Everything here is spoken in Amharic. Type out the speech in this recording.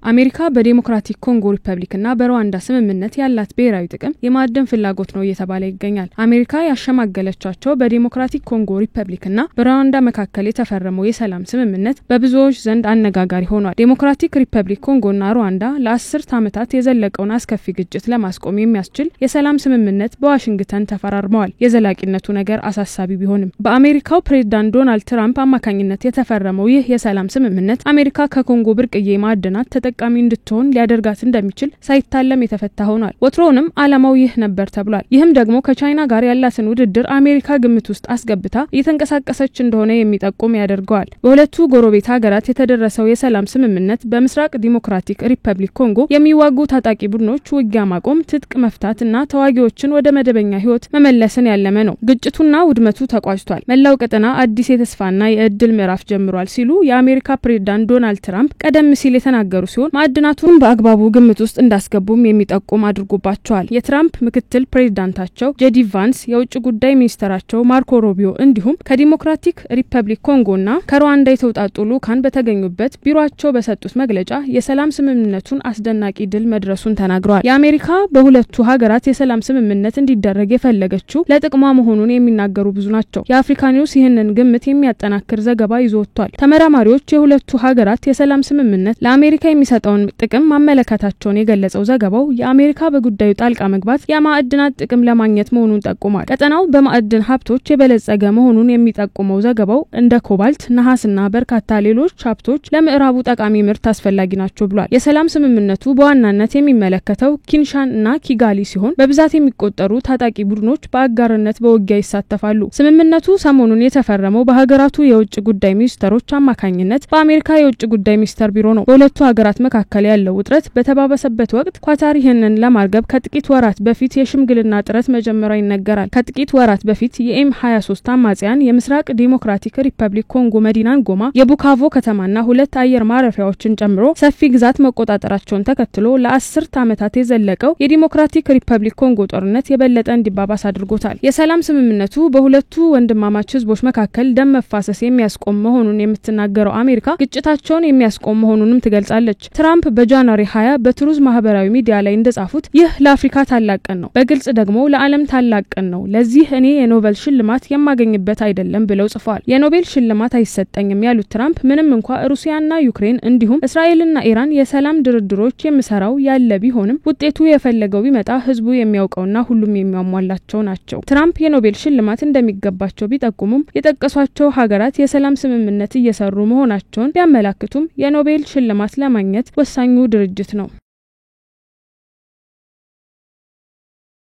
አሜሪካ በዲሞክራቲክ ኮንጎ ሪፐብሊክና በሩዋንዳ ስምምነት ያላት ብሔራዊ ጥቅም የማዕድን ፍላጎት ነው እየተባለ ይገኛል። አሜሪካ ያሸማገለቻቸው በዲሞክራቲክ ኮንጎ ሪፐብሊክና በሩዋንዳ መካከል የተፈረመው የሰላም ስምምነት በብዙዎች ዘንድ አነጋጋሪ ሆኗል። ዲሞክራቲክ ሪፐብሊክ ኮንጎና ሩዋንዳ ለ10 ዓመታት የዘለቀውን አስከፊ ግጭት ለማስቆም የሚያስችል የሰላም ስምምነት በዋሽንግተን ተፈራርመዋል። የዘላቂነቱ ነገር አሳሳቢ ቢሆንም በአሜሪካው ፕሬዝዳንት ዶናልድ ትራምፕ አማካኝነት የተፈረመው ይህ የሰላም ስምምነት አሜሪካ ከኮንጎ ብርቅዬ ማዕድናት ተጠቃሚ እንድትሆን ሊያደርጋት እንደሚችል ሳይታለም የተፈታ ሆኗል። ወትሮንም ዓላማው ይህ ነበር ተብሏል። ይህም ደግሞ ከቻይና ጋር ያላትን ውድድር አሜሪካ ግምት ውስጥ አስገብታ እየተንቀሳቀሰች እንደሆነ የሚጠቁም ያደርገዋል። በሁለቱ ጎረቤት ሀገራት የተደረሰው የሰላም ስምምነት በምስራቅ ዲሞክራቲክ ሪፐብሊክ ኮንጎ የሚዋጉ ታጣቂ ቡድኖች ውጊያ ማቆም፣ ትጥቅ መፍታትና ተዋጊዎችን ወደ መደበኛ ህይወት መመለስን ያለመ ነው። ግጭቱና ውድመቱ ተቋጭቷል። መላው ቀጠና አዲስ የተስፋና የእድል ምዕራፍ ጀምሯል ሲሉ የአሜሪካ ፕሬዝዳንት ዶናልድ ትራምፕ ቀደም ሲል የተናገሩ ሲሆን ማዕድናቱን በአግባቡ ግምት ውስጥ እንዳስገቡም የሚጠቁም አድርጎባቸዋል። የትራምፕ ምክትል ፕሬዝዳንታቸው ጄዲ ቫንስ፣ የውጭ ጉዳይ ሚኒስትራቸው ማርኮ ሩቢዮ እንዲሁም ከዲሞክራቲክ ሪፐብሊክ ኮንጎና ከሩዋንዳ የተውጣጡ ልኡካን በተገኙበት ቢሮአቸው በሰጡት መግለጫ የሰላም ስምምነቱን አስደናቂ ድል መድረሱን ተናግረዋል። የአሜሪካ በሁለቱ ሀገራት የሰላም ስምምነት እንዲደረግ የፈለገችው ለጥቅሟ መሆኑን የሚናገሩ ብዙ ናቸው። የአፍሪካ ኒውስ ይህንን ግምት የሚያጠናክር ዘገባ ይዞ ወጥቷል። ተመራማሪዎች የሁለቱ ሀገራት የሰላም ስምምነት ለአሜሪካ የሚሰጠውን ጥቅም ማመለከታቸውን የገለጸው ዘገባው የአሜሪካ በጉዳዩ ጣልቃ መግባት የማዕድናት ጥቅም ለማግኘት መሆኑን ጠቁሟል። ቀጠናው በማዕድን ሀብቶች የበለጸገ መሆኑን የሚጠቁመው ዘገባው እንደ ኮባልት፣ ነሐስና በርካታ ሌሎች ሀብቶች ለምዕራቡ ጠቃሚ ምርት አስፈላጊ ናቸው ብሏል። የሰላም ስምምነቱ በዋናነት የሚመለከተው ኪንሻን እና ኪጋሊ ሲሆን በብዛት የሚቆጠሩ ታጣቂ ቡድኖች በአጋርነት በውጊያ ይሳተፋሉ። ስምምነቱ ሰሞኑን የተፈረመው በሀገራቱ የውጭ ጉዳይ ሚኒስትሮች አማካኝነት በአሜሪካ የውጭ ጉዳይ ሚኒስትር ቢሮ ነው። በሁለቱ ሀገራት መካከል ያለው ውጥረት በተባበሰበት ወቅት ኳታር ይህንን ለማርገብ ከጥቂት ወራት በፊት የሽምግልና ጥረት መጀመሯ ይነገራል። ከጥቂት ወራት በፊት የኤም23 አማጽያን የምስራቅ ዲሞክራቲክ ሪፐብሊክ ኮንጎ መዲናን ጎማ፣ የቡካቮ ከተማና 2 አየር ማረፊያዎችን ጨምሮ ሰፊ ግዛት መቆጣጠራቸውን ተከትሎ ለ10 ዓመታት የዘለቀው የዲሞክራቲክ ሪፐብሊክ ኮንጎ ጦርነት የበለጠ እንዲባባስ አድርጎታል። የሰላም ስምምነቱ በሁለቱ ወንድማማች ህዝቦች መካከል ደም መፋሰስ የሚያስቆም መሆኑን የምትናገረው አሜሪካ ግጭታቸውን የሚያስቆም መሆኑንም ትገልጻለች። ትራምፕ በጃንዋሪ 20 በትሩዝ ማህበራዊ ሚዲያ ላይ እንደጻፉት ይህ ለአፍሪካ ታላቅ ቀን ነው፣ በግልጽ ደግሞ ለዓለም ታላቅ ቀን ነው። ለዚህ እኔ የኖቤል ሽልማት የማገኝበት አይደለም ብለው ጽፈዋል። የኖቤል ሽልማት አይሰጠኝም ያሉት ትራምፕ ምንም እንኳን ሩሲያና ዩክሬን እንዲሁም እስራኤልና ኢራን የሰላም ድርድሮች የምሰራው ያለ ቢሆንም ውጤቱ የፈለገው ቢመጣ ህዝቡ የሚያውቀውና ሁሉም የሚያሟላቸው ናቸው። ትራምፕ የኖቤል ሽልማት እንደሚገባቸው ቢጠቁሙም የጠቀሷቸው ሀገራት የሰላም ስምምነት እየሰሩ መሆናቸውን ቢያመላክቱም የኖቤል ሽልማት ለማግኘት ወሳኙ ድርጅት ነው።